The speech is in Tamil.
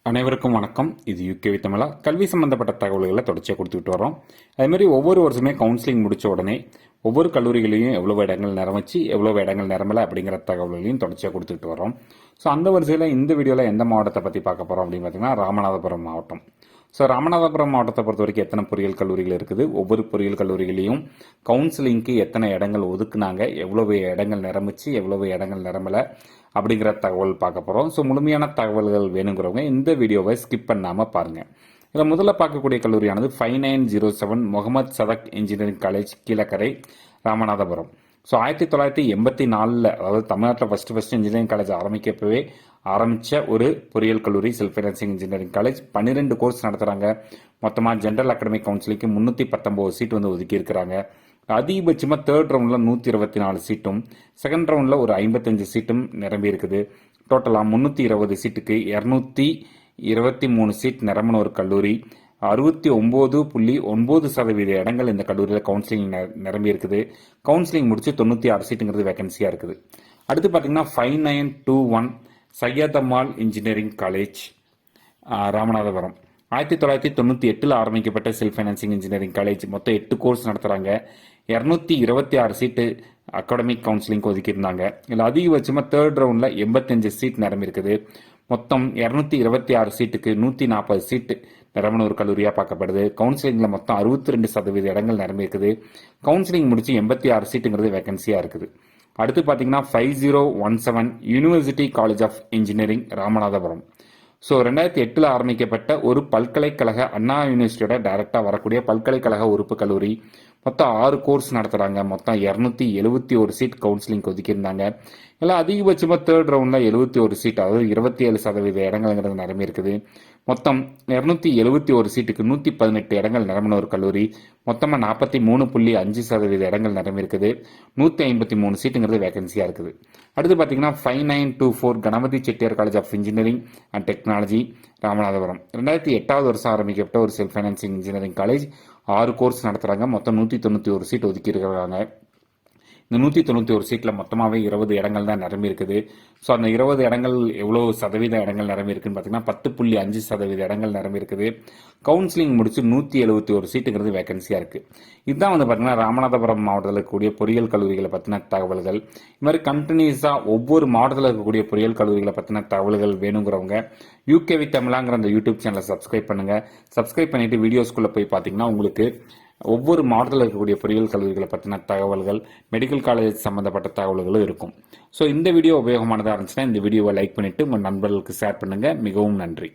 அனைவருக்கும் வணக்கம். இது யூகேவி தமிழா. கல்வி சம்பந்தப்பட்ட தகவல்களை தொடர்ச்சியாக கொடுத்துட்டு வரோம். அதேமாதிரி ஒவ்வொரு வருஷமே கவுன்சிலிங் முடிச்ச உடனே ஒவ்வொரு கல்லூரிகளையும் எவ்வளவு இடங்கள் நிரம்பிச்சு எவ்வளவு இடங்கள் நிரம்பல அப்படிங்கிற தகவல்களையும் தொடர்ச்சியாக கொடுத்துட்டு வரோம். ஸோ அந்த வரிசையில் இந்த வீடியோவில் எந்த மாவட்டத்தை பற்றி பார்க்க போகிறோம் அப்படின்னு பார்த்தீங்கன்னா ராமநாதபுரம் மாவட்டம். ஸோ ராமநாதபுரம் மாவட்டத்தை பொறுத்த வரைக்கும் எத்தனை பொறியியல் கல்லூரிகள் இருக்குது, ஒவ்வொரு பொறியியல் கல்லூரிகளையும் கவுன்சிலிங்க்கு எத்தனை இடங்கள் ஒதுக்குனாங்க, எவ்வளவு இடங்கள் நிரம்பிச்சு எவ்வளவு இடங்கள் நிரம்பலை அப்படிங்கிற தகவல் பார்க்க போகிறோம். ஸோ முழுமையான தகவல்கள் வேணுங்கிறவங்க இந்த வீடியோவை ஸ்கிப் பண்ணாமல் பாருங்கள். இதில் முதல்ல பார்க்கக்கூடிய கல்லூரியானது 5907 Mohammed Sathak engineering college, Kilakarai, Ramanathapuram. So 1984 அதாவது தமிழ்நாட்டில் ஃபஸ்ட்டு இன்ஜினியரிங் காலேஜ் ஆரம்பித்த ஒரு பொறியியல் கல்லூரி, self financing engineering college. 12 course நடத்துகிறாங்க. மொத்தமாக ஜென்ரல் அகாடமிக் கவுன்சிலிங்க்கு 319 சீட் ஒதுக்கி இருக்கிறாங்க. அதிகபட்சமாக தேர்ட் ரவுண்டில் 124 சீட்டும், செகண்ட் ரவுண்டில் ஒரு 55 சீட்டும் நிரம்பி இருக்குது. டோட்டலாக 320 சீட்டுக்கு 223 சீட் நிரம்பின ஒரு கல்லூரி. 69.9% இடங்கள் இந்த கல்லூரியில் கவுன்சிலிங் நிரம்பி இருக்குது. கவுன்சிலிங் முடிச்சு 96 சீட்டுங்கிறது வேகன்சியாக இருக்குது. அடுத்து பார்த்தீங்கன்னா 5921 சையதம்மாள் இன்ஜினியரிங் காலேஜ், ராமநாதபுரம். 1998 ஆரம்பிக்கப்பட்ட செல்ஃப் ஃபைனான்சிங் இன்ஜினியரிங் காலேஜ். மொத்தம் 8 கோர்ஸ் நடத்துகிறாங்க. 226 சீட்டு அகாடமிக் கவுன்சிலிங் ஒதுக்கியிருந்தாங்க. இதில் அதிகபட்சமாக தேர்ட் ரவுண்டில் 85 சீட் நிரம்பியிருக்குது. மொத்தம் 226 சீட்டுக்கு 140 சீட்டு நிரம்பின ஒரு கல்லூரியாக பார்க்கப்படுது. கவுன்சிலிங்கில் மொத்தம் 62% இடங்கள் நிரம்பியிருக்குது. கவுன்சிலிங் முடிச்சு 86 சீட்டுங்கிறது வேகன்சியாக இருக்குது. அடுத்து பார்த்தீங்கன்னா 5017 university college of engineering, Ramanathapuram. So 2008 ஆரம்பிக்கப்பட்ட ஒரு பல்கலைக்கழக, அண்ணா யூனிவர்சிட்டியோட டைரக்டாக வரக்கூடிய பல்கலைக்கழக உறுப்பு கல்லூரி. மொத்தம் 6 கோர்ஸ் நடத்துகிறாங்க. மொத்தம் 271 சீட் கவுன்சிலிங் ஒதுக்கியிருந்தாங்க. இல்லை அதிகபட்சமாக தேர்ட் ரவுண்டில் 71 சீட், அதாவது 27% இடங்கள்ங்கிறது நிரம்பி இருக்குது. மொத்தம் 271 சீட்டுக்கு 118 இடங்கள் நிரம்பின ஒரு கல்லூரி. மொத்தமாக 43.5% இடங்கள் நிரம்பி இருக்குது. 153 சீட்டுங்கிறது வேகன்சியாக இருக்குது. அடுத்து பார்த்தீங்கன்னா 5924 Ganapathi Chettiar college of engineering and technology, Ramanathapuram. 2008 ஆரம்பிக்கப்பட்ட ஒரு self financing engineering college. 6 course நடத்துகிறாங்க. மொத்தம் 191 சீட் ஒதுக்கி இருக்கிறாங்க. இந்த 191 சீட்டில் மொத்தமாகவே 20 இடங்கள் தான் நிரம்பி இருக்குது. ஸோ அந்த 20 இடங்கள் எவ்வளோ சதவீத இடங்கள் நிரம்பி இருக்குன்னு பார்த்தீங்கன்னா 10.5% இடங்கள் நிரம்பி இருக்குது. கவுன்சிலிங் முடிச்சு 171 சீட்டுங்கிறது வேகன்சியாக இருக்குது. இதுதான் பார்த்தீங்கன்னா ராமநாதபுரம் மாவட்டத்தில் இருக்கக்கூடிய பொறியியல் கல்லூரிகளை பற்றின தகவல்கள். இது மாதிரி கண்டினியூஸாக ஒவ்வொரு மாவட்டத்தில் இருக்கக்கூடிய பொறியியல் கல்லூரிகளை பற்றின தகவல்கள் வேணுங்கிறவங்க யூகேவி தமிழாங்கிற அந்த யூடியூப் சேனலை சப்ஸ்கிரைப் பண்ணுங்கள். சப்ஸ்கிரைப் பண்ணிவிட்டு வீடியோஸ்குள்ளே போய் பார்த்தீங்கன்னா உங்களுக்கு ஒவ்வொரு மாவட்டத்தில் இருக்கக்கூடிய பொறியியல் கல்லூரிகளை பற்றின தகவல்கள், மெடிக்கல் காலேஜ் சம்மந்தப்பட்ட தகவல்களும் இருக்கும். ஸோ இந்த வீடியோ உபயோகமானதாக இருந்துச்சுன்னா இந்த வீடியோவை லைக் பண்ணிவிட்டு உங்கள் நண்பர்களுக்கு ஷேர் பண்ணுங்கள். மிகவும் நன்றி.